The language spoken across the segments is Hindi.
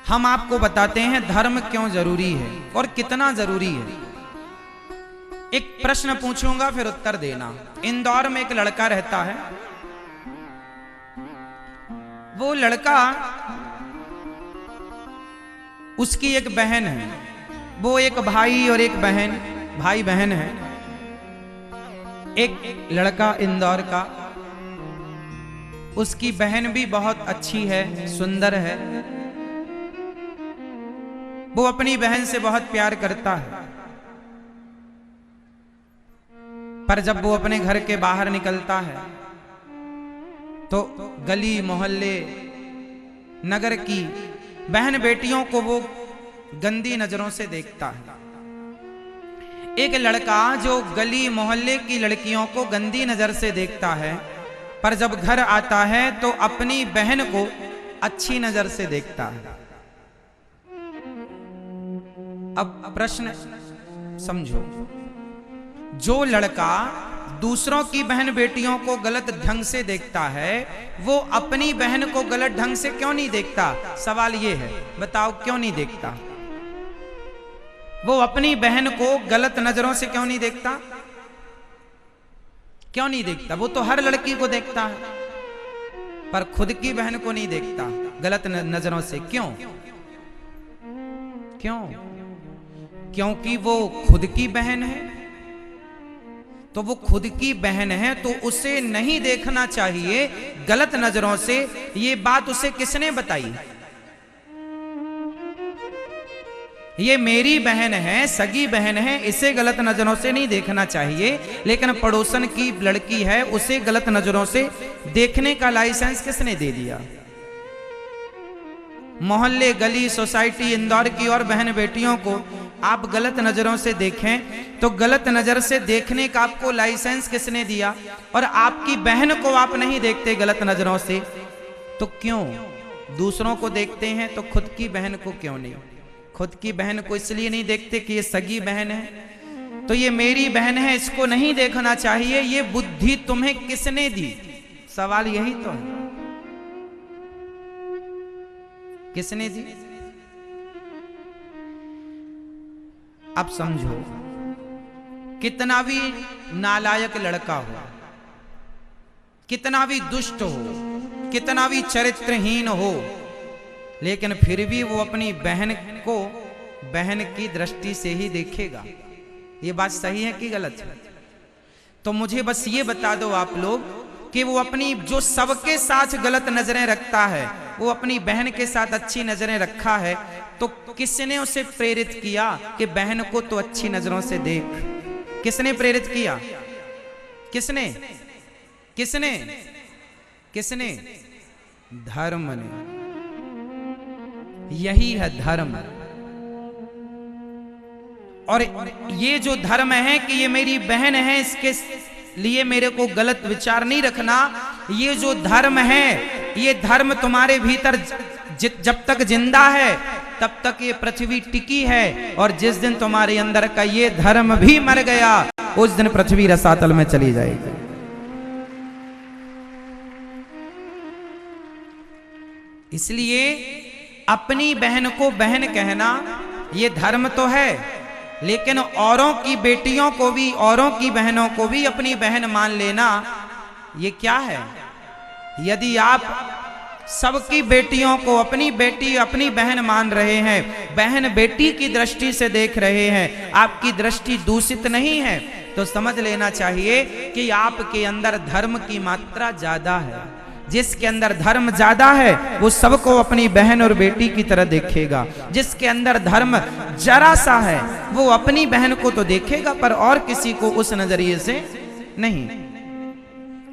हम आपको बताते हैं धर्म क्यों जरूरी है और कितना जरूरी है। एक प्रश्न पूछूंगा फिर उत्तर देना। इंदौर में एक लड़का रहता है। वो लड़का, उसकी एक बहन है। वो एक भाई और एक बहन, भाई बहन है। एक लड़का इंदौर का, उसकी बहन भी बहुत अच्छी है, सुंदर है। वो अपनी बहन से बहुत प्यार करता है। पर जब वो अपने घर के बाहर निकलता है तो गली मोहल्ले नगर की बहन बेटियों को वो गंदी नजरों से देखता है। एक लड़का जो गली मोहल्ले की लड़कियों को गंदी नजर से देखता है, पर जब घर आता है तो अपनी बहन को अच्छी नजर से देखता है। अब प्रश्न समझो, जो लड़का दूसरों की बहन बेटियों को गलत ढंग से देखता है, वो अपनी बहन को गलत ढंग से क्यों नहीं देखता? सवाल ये है, बताओ क्यों नहीं देखता? वो अपनी बहन को गलत नजरों से क्यों नहीं देखता? क्यों नहीं देखता? वो तो हर लड़की को देखता है, पर खुद की बहन को नहीं देखता गलत नजरों से। क्यों? क्यों? क्योंकि वो खुद की बहन है। तो वो खुद की बहन है तो उसे नहीं देखना चाहिए गलत नजरों से। ये बात उसे किसने बताई? ये मेरी बहन है, सगी बहन है, इसे गलत नजरों से नहीं देखना चाहिए। लेकिन पड़ोसन की लड़की है, उसे गलत नजरों से देखने का लाइसेंस किसने दे दिया? मोहल्ले गली सोसाइटी इंदौर की और बहन बेटियों को आप गलत नजरों से देखें तो गलत नजर से देखने का आपको लाइसेंस किसने दिया? और आपकी बहन को आप नहीं देखते गलत नजरों से, तो क्यों? दूसरों को देखते हैं तो खुद की बहन को क्यों नहीं? खुद की बहन को इसलिए नहीं देखते कि ये सगी बहन है, तो ये मेरी बहन है, इसको नहीं देखना चाहिए। ये बुद्धि तुम्हें किसने दी? सवाल यही तो है, किसने दी? अब समझो, कितना भी नालायक लड़का हो, कितना भी दुष्ट हो, कितना भी चरित्रहीन हो, लेकिन फिर भी वो अपनी बहन को बहन की दृष्टि से ही देखेगा। ये बात सही है कि गलत है? तो मुझे बस ये बता दो आप लोग कि वो अपनी जो सबके साथ गलत नजरें रखता है, वो अपनी बहन के साथ अच्छी नजरें रखा है, तो किसने उसे प्रेरित किया कि बहन को तो अच्छी नजरों से देख? किसने प्रेरित किया? किसने? किसने? किसने? धर्म ने। यही है धर्म। और ये जो धर्म है कि ये मेरी बहन है, इसके लिए मेरे को गलत विचार नहीं रखना, ये जो धर्म है, ये धर्म तुम्हारे भीतर जब तक जिंदा है तब तक ये पृथ्वी टिकी है। और जिस दिन तुम्हारे अंदर का ये धर्म भी मर गया, उस दिन पृथ्वी रसातल में चली जाएगी। इसलिए अपनी बहन को बहन कहना ये धर्म तो है, लेकिन औरों की बेटियों को भी, औरों की बहनों को भी अपनी बहन मान लेना ये क्या है? यदि आप सबकी बेटियों को अपनी बेटी अपनी बहन मान रहे हैं, बहन बेटी की दृष्टि से देख रहे हैं, आपकी दृष्टि दूषित नहीं है, तो समझ लेना चाहिए कि आपके अंदर धर्म की मात्रा ज्यादा है। जिसके अंदर धर्म ज्यादा है वो सबको अपनी बहन और बेटी की तरह देखेगा। जिसके अंदर धर्म जरा सा है वो अपनी बहन को तो देखेगा, पर और किसी को उस नजरिए से नहीं।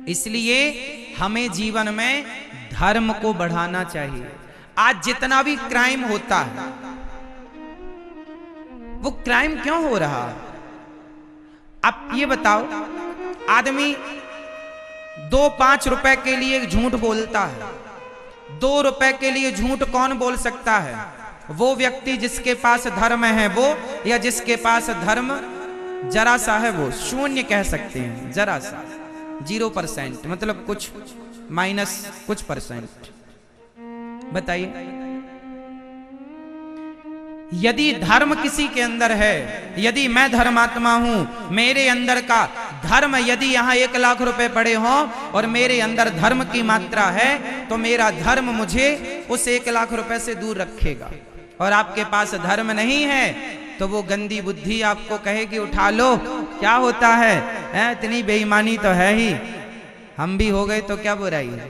इसलिए हमें जीवन में धर्म को बढ़ाना चाहिए। आज जितना भी क्राइम होता है, वो क्राइम क्यों हो रहा है? आप ये बताओ, आदमी 2-5 रुपए के लिए झूठ बोलता है। 2 रुपए के लिए झूठ कौन बोल सकता है? वो व्यक्ति जिसके पास धर्म है वो, या जिसके पास धर्म जरा सा है वो। शून्य कह सकते हैं, जरा सा, 0%, मतलब कुछ माइनस कुछ %। बताइए यदि धर्म किसी के अंदर है, यदि मैं धर्मात्मा हूं, मेरे अंदर का धर्म, यदि यहां 1 लाख रुपए पड़े हों और मेरे अंदर धर्म की मात्रा है, तो मेरा धर्म मुझे उस 1 लाख रुपए से दूर रखेगा। और आपके पास धर्म नहीं है तो वो गंदी बुद्धि आपको कहेगी उठा लो, क्या होता है, इतनी बेईमानी तो है ही, हम भी हो गए तो क्या बुराई है।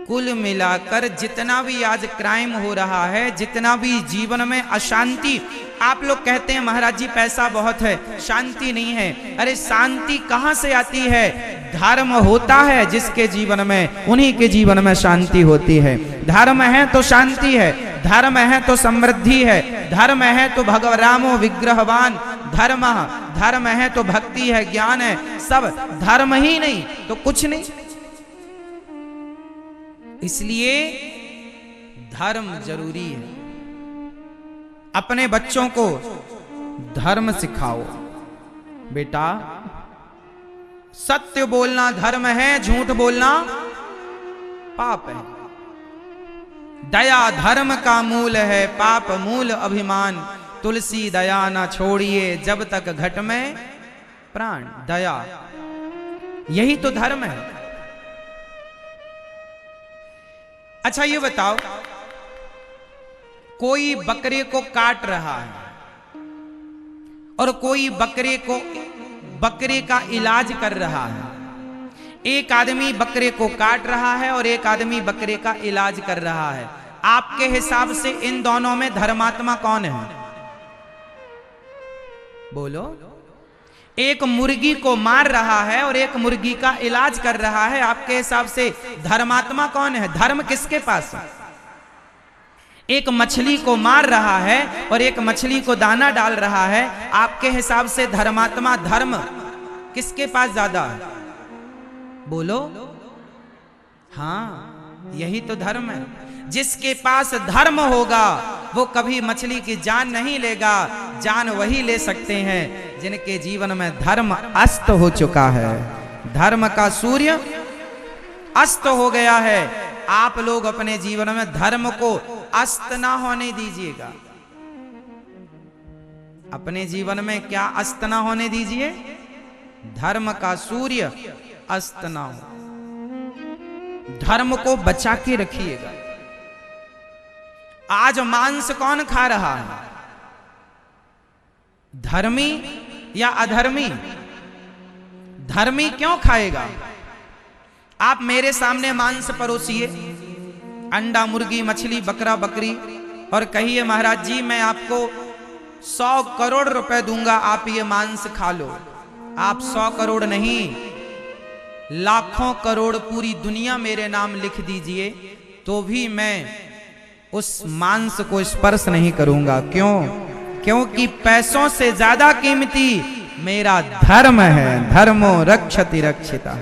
कुल मिलाकर जितना भी आज क्राइम हो रहा है, जितना भी जीवन में अशांति, आप लोग कहते हैं महाराज जी पैसा बहुत है, शांति नहीं है। अरे शांति कहां से आती है? धर्म होता है जिसके जीवन में, उन्हीं के जीवन में शांति होती है। धर्म है तो शांति है, धर्म है तो समृद्धि है, धर्म है तो भगवरामो विग्रहवान, धर्म है तो भक्ति है, ज्ञान है। सब धर्म ही नहीं तो कुछ नहीं। इसलिए धर्म जरूरी है। अपने बच्चों को धर्म सिखाओ। बेटा सत्य बोलना धर्म है, झूठ बोलना पाप है। दया धर्म का मूल है, पाप मूल अभिमान। तुलसी दया ना छोड़िए जब तक घट में प्राण। दया यही तो धर्म है। अच्छा ये बताओ, कोई बकरे को काट रहा है और कोई बकरे का इलाज कर रहा है। एक आदमी बकरे को काट रहा है और एक आदमी बकरे का इलाज कर रहा है। आपके हिसाब से इन दोनों में धर्मात्मा कौन है? बोलो। एक मुर्गी को मार रहा है और एक मुर्गी का इलाज कर रहा है। आपके हिसाब से धर्मात्मा कौन है? धर्म किसके पास है? एक मछली को मार रहा है और एक मछली को दाना डाल रहा है। आपके हिसाब से धर्मात्मा, धर्म किसके पास ज्यादा है? बोलो। हाँ, यही तो धर्म है। जिसके पास धर्म होगा वो कभी मछली की जान नहीं लेगा। जान वही ले सकते हैं जिनके जीवन में धर्म अस्त हो चुका है। धर्म का सूर्य अस्त हो गया है। आप लोग अपने जीवन में धर्म को अस्त ना होने दीजिएगा। अपने जीवन में क्या अस्त ना होने दीजिए? धर्म का सूर्य अस्त ना हो। धर्म को बचा के रखिएगा। आज मांस कौन खा रहा है? धर्मी या अधर्मी? धर्मी क्यों खाएगा? आप मेरे सामने मांस परोसिए, अंडा, मुर्गी, मछली, बकरा, बकरी, और कहिए महाराज जी मैं आपको 100 करोड़ रुपए दूंगा, आप ये मांस खा लो। आप 100 करोड़ नहीं, लाखों करोड़ पूरी दुनिया मेरे नाम लिख दीजिए तो भी मैं उस मांस को स्पर्श नहीं करूंगा। क्यों? क्योंकि पैसों से ज्यादा कीमती मेरा धर्म है। धर्मो रक्षति रक्षिता।